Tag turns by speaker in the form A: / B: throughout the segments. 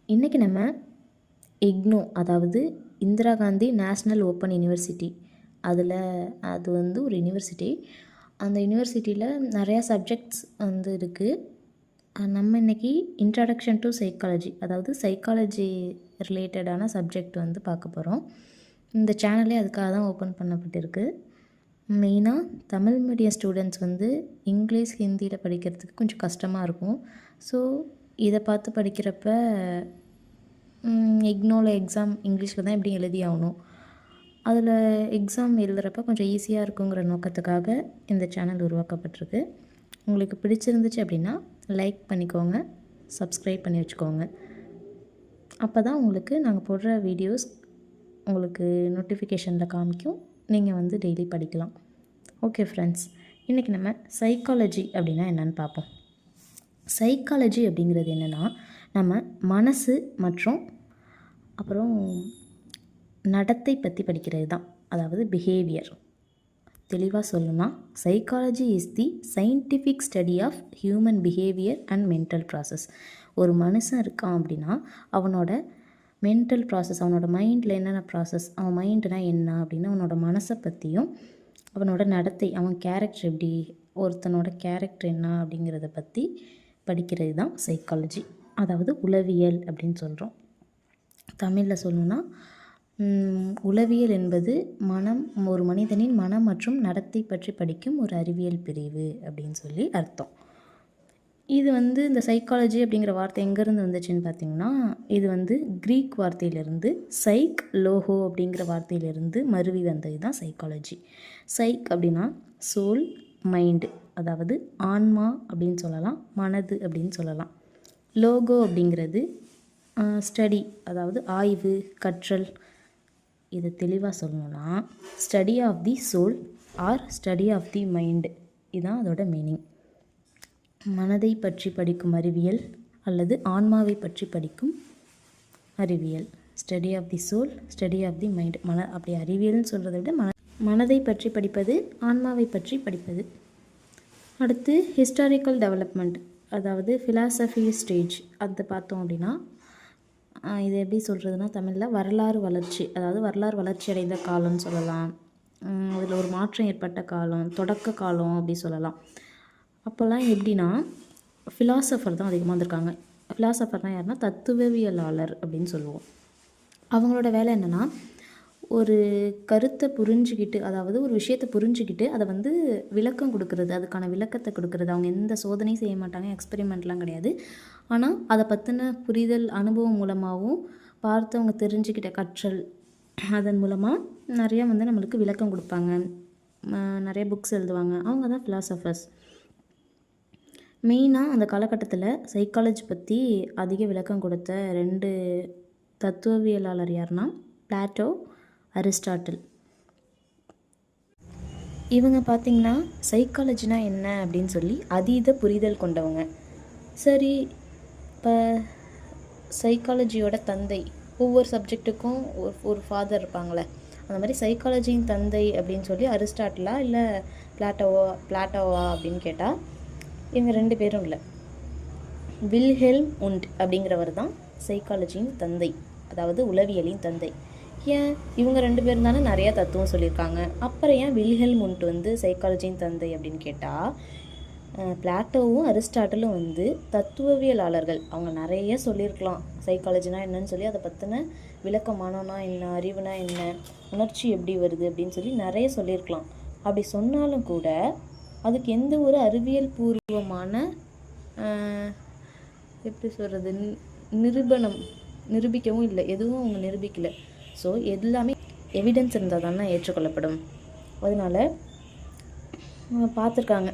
A: இன்றைக்கி நம்ம இக்னோ, அதாவது Indira Gandhi national open university, அது வந்து ஒரு யூனிவர்சிட்டி. அந்த யூனிவர்சிட்டியில் நிறையா சப்ஜெக்ட்ஸ் வந்து இருக்குது. நம்ம இன்றைக்கி இன்ட்ரடக்ஷன் டு சைக்காலஜி, அதாவது சைக்காலஜி ரிலேட்டடான சப்ஜெக்ட் வந்து பார்க்க போகிறோம். இந்த சேனலே அதுக்காக தான் ஓப்பன் பண்ணப்பட்டிருக்கு. மெயினாக தமிழ் மீடியம் ஸ்டூடெண்ட்ஸ் வந்து இங்கிலீஷ் ஹிந்தியில் படிக்கிறதுக்கு கொஞ்சம் கஷ்டமாக இருக்கும். ஸோ இதை பார்த்து படிக்கிறப்ப இக்னோவில் எக்ஸாம் இங்கிலீஷில் தான் எப்படி எழுதி ஆகணும், அதில் எக்ஸாம் எழுதுகிறப்ப கொஞ்சம் ஈஸியாக இருக்குங்கிற நோக்கத்துக்காக இந்த சேனல் உருவாக்கப்பட்டிருக்கு. உங்களுக்கு பிடிச்சிருந்துச்சு அப்படின்னா லைக் பண்ணிக்கோங்க, சப்ஸ்கிரைப் பண்ணி வச்சுக்கோங்க. அப்போ தான் உங்களுக்கு நாங்கள் போடுற வீடியோஸ் உங்களுக்கு நோட்டிஃபிகேஷனில் காமிக்கும். நீங்கள் வந்து டெய்லி படிக்கலாம். ஓகே ஃப்ரெண்ட்ஸ், இன்றைக்கி நம்ம சைக்காலஜி அப்படின்னா என்னென்னு பார்ப்போம். சைக்காலஜி அப்படிங்கிறது என்னென்னா, நம்ம மனசு மற்றும் அப்புறம் நடத்தை பற்றி படிக்கிறது தான், அதாவது பிஹேவியர். தெளிவாக சொல்லணும்னா, psychology is the scientific study of human behaviour and mental process. ஒரு மனுஷன் இருக்கான் அப்படின்னா அவனோட மென்டல் ப்ராசஸ், அவனோட மைண்டில் என்னென்ன ப்ராசஸ், அவன் மைண்டுனா என்ன அப்படின்னா அவனோட மனசை பற்றியும், அவனோட நடத்தை, அவன் கேரக்டர் எப்படி, ஒருத்தனோட கேரக்டர் என்ன அப்படிங்கிறத பற்றி படிக்கிறது தான் சைக்காலஜி, அதாவது உளவியல் அப்படின்னு சொல்கிறோம். தமிழில் சொல்லணுன்னா, உளவியல் என்பது ஒரு மனிதனின் மனம் மற்றும் நடத்தை பற்றி படிக்கும் ஒரு அறிவியல் பிரிவு அப்படின்னு சொல்லி அர்த்தம். இது வந்து இந்த சைக்காலஜி அப்படிங்கிற வார்த்தை எங்கேருந்து வந்துச்சுன்னு பார்த்திங்கன்னா, இது வந்து க்ரீக் வார்த்தையிலிருந்து சைக் லோகோ அப்படிங்கிற வார்த்தையிலிருந்து மருவி வந்தது தான் சைக்காலஜி. சைக் அப்படின்னா சோல், மைண்டு, அதாவது ஆன்மா அப்படின்னு சொல்லலாம், மனது அப்படின்னு சொல்லலாம். லோகோ அப்படிங்கிறது ஸ்டடி, அதாவது ஆய்வு, கற்றல். இதை தெளிவாக சொல்லணும்னா, study of the soul or study of the mind, இதுதான் அதோட மீனிங். மனதை பற்றி படிக்கும் அறிவியல் அல்லது ஆன்மாவை பற்றி படிக்கும் அறிவியல். Study of the soul, study of the mind. அப்படி அறிவியல்னு சொல்கிறத விட மனதை பற்றி படிப்பது, ஆன்மாவை பற்றி படிப்பது. அடுத்து ஹிஸ்டாரிக்கல் டெவலப்மெண்ட், அதாவது ஃபிலாசபி ஸ்டேஜ். அதை பார்த்தோம் அப்படின்னா, இது எப்படி சொல்கிறதுனா தமிழில் வரலாறு வளர்ச்சி, அதாவது வரலாறு வளர்ச்சி அடைந்த காலம்னு சொல்லலாம். அதில் ஒரு மாற்றம் ஏற்பட்ட காலம், தொடக்க காலம் அப்படி சொல்லலாம். அப்போல்லாம் எப்படின்னா ஃபிலாசபர் தான் அதிகமாக வந்திருக்காங்க. ஃபிலாசபர்னால் யாருன்னா தத்துவவியலாளர் அப்படின்னு சொல்லுவோம். அவங்களோட வேலை என்னென்னா, ஒரு கருத்தை புரிஞ்சுக்கிட்டு, அதாவது ஒரு விஷயத்தை புரிஞ்சுக்கிட்டு அதை வந்து விளக்கம் கொடுக்குறது, அதுக்கான விளக்கத்தை கொடுக்குறது. அவங்க எந்த சோதனையும் செய்ய மாட்டாங்க, எக்ஸ்பெரிமெண்ட்லாம் கிடையாது. ஆனால் அதை பற்றின புரிதல் அனுபவம் மூலமாகவும் பார்த்தவங்க தெரிஞ்சுக்கிட்ட கற்றல், அதன் மூலமாக நிறையா வந்து நம்மளுக்கு விளக்கம் கொடுப்பாங்க, நிறைய புக்ஸ் எழுதுவாங்க. அவங்க தான் ஃபிலாசபர்ஸ். மெயினாக அந்த காலகட்டத்தில் சைக்காலஜி பற்றி அதிக விளக்கம் கொடுத்த 2 தத்துவவியலாளர் யாருன்னா பிளாட்டோ, அரிஸ்டாட்டில். இவங்க பார்த்திங்கன்னா சைக்காலஜினா என்ன அப்படின்னு சொல்லி அதீத புரிதல் கொண்டவங்க. சரி, இப்போ சைக்காலஜியோட தந்தை, ஒவ்வொரு சப்ஜெக்ட்டுக்கும் ஒரு ஃபாதர் இருப்பாங்களே, அந்த மாதிரி சைக்காலஜியின் தந்தை அப்படின்னு சொல்லி அரிஸ்டாட்டிலா இல்லை பிளாட்டோவா அப்படின்னு கேட்டால் இவங்க 2 பேரும் இல்லை. வில்ஹெல்ம் உண்ட் அப்படிங்கிறவர் தான் சைக்காலஜியின் தந்தை, அதாவது உளவியலின் தந்தை. ஏன் இவங்க 2 பேரும் தானே நிறையா தத்துவம் சொல்லியிருக்காங்க, அப்புறம் ஏன் வில்ஹெல்ம் உண்ட் வந்து சைக்காலஜியின் தந்தை அப்படின்னு கேட்டால், பிளாட்டோவும் அரிஸ்டாட்டிலும் வந்து தத்துவவியலாளர்கள். அவங்க நிறைய சொல்லியிருக்கலாம் சைக்காலஜினா என்னன்னு சொல்லி, அதை பற்றின விளக்கமானோன்னா என்ன, அறிவுனா என்ன, உணர்ச்சி எப்படி வருது அப்படின்னு சொல்லி நிறைய சொல்லியிருக்கலாம். அப்படி சொன்னாலும் கூட அதுக்கு எந்த ஒரு அறிவியல் பூர்வமான எப்படி சொல்கிறது நிரூபிக்கவும் இல்லை, எதுவும் அவங்க நிரூபிக்கலை. ஸோ எல்லாமே எவிடன்ஸ் இருந்தால் தானே ஏற்றுக்கொள்ளப்படும். அதனால் பார்த்துருக்காங்க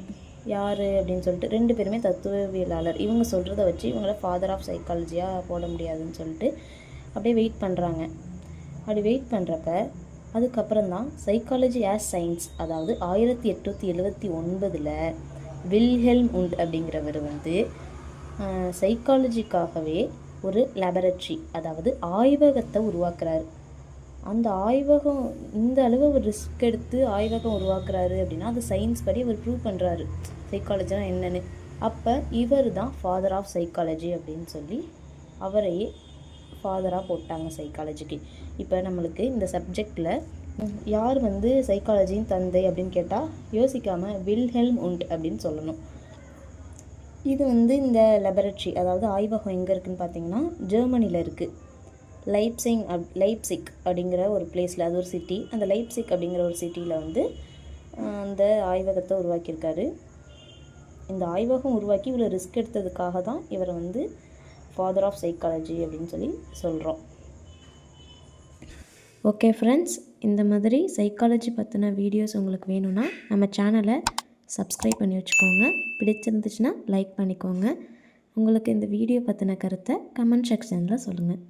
A: யார் அப்படின்னு சொல்லிட்டு 2 பேருமே தத்துவவியலாளர். இவங்க சொல்கிறத வச்சு இவங்கள ஃபாதர் ஆஃப் சைக்காலஜியாக போட முடியாதுன்னு சொல்லிட்டு அப்படியே வெயிட் பண்ணுறாங்க. அப்படி வெயிட் பண்ணுறப்ப அதுக்கப்புறம் தான் சைக்காலஜி ஆஸ் சயின்ஸ், அதாவது 1879 வில்ஹெல்ம் உண்ட் அப்படிங்கிறவர் வந்து சைக்காலஜிக்காகவே ஒரு லேபரட்டரி, அதாவது ஆய்வகத்தை உருவாக்குறாரு. அந்த ஆய்வகம் இந்த அளவு ஒரு ரிஸ்க் எடுத்து ஆய்வகம் உருவாக்குறாரு அப்படின்னா அது சயின்ஸ் படி அவர் ப்ரூவ் பண்ணுறாரு சைக்காலஜினா என்னென்னு. அப்போ இவர் தான் ஃபாதர் ஆஃப் சைக்காலஜி அப்படின்னு சொல்லி அவரையே ஃபாதராக போட்டாங்க சைக்காலஜிக்கு. இப்போ நம்மளுக்கு இந்த சப்ஜெக்டில் யார் வந்து சைக்காலஜியின் தந்தை அப்படின்னு கேட்டால் யோசிக்காமல் வில்ஹெல்ம் உண்ட் அப்படின்னு சொல்லணும். இது வந்து இந்த லெபரட்டரி, அதாவது ஆய்வகம் எங்கே இருக்குதுன்னு பார்த்தீங்கன்னா ஜெர்மனியில் இருக்குது. லைப்சிக் அப்படிங்கிற ஒரு பிளேஸில், அது ஒரு சிட்டி. அந்த லைப்சிக் அப்படிங்கிற ஒரு சிட்டியில் வந்து அந்த ஆய்வகத்தை உருவாக்கியிருக்காரு. இந்த ஆய்வகம் உருவாக்கி இவ்வளோ ரிஸ்க் எடுத்ததுக்காக தான் இவரை வந்து ஃபாதர் ஆஃப் சைக்காலஜி அப்படின்னு சொல்லி சொல்கிறோம். ஓகே ஃப்ரெண்ட்ஸ், இந்த மாதிரி சைக்காலஜி பற்றின வீடியோஸ் உங்களுக்கு வேணும்னா நம்ம சேனலை சப்ஸ்கிரைப் பண்ணி வச்சுக்கோங்க. பிடிச்சிருந்துச்சுன்னா லைக் பண்ணிக்கோங்க. உங்களுக்கு இந்த வீடியோ பற்றின கருத்தை கமெண்ட் செக்ஷனில் சொல்லுங்கள்.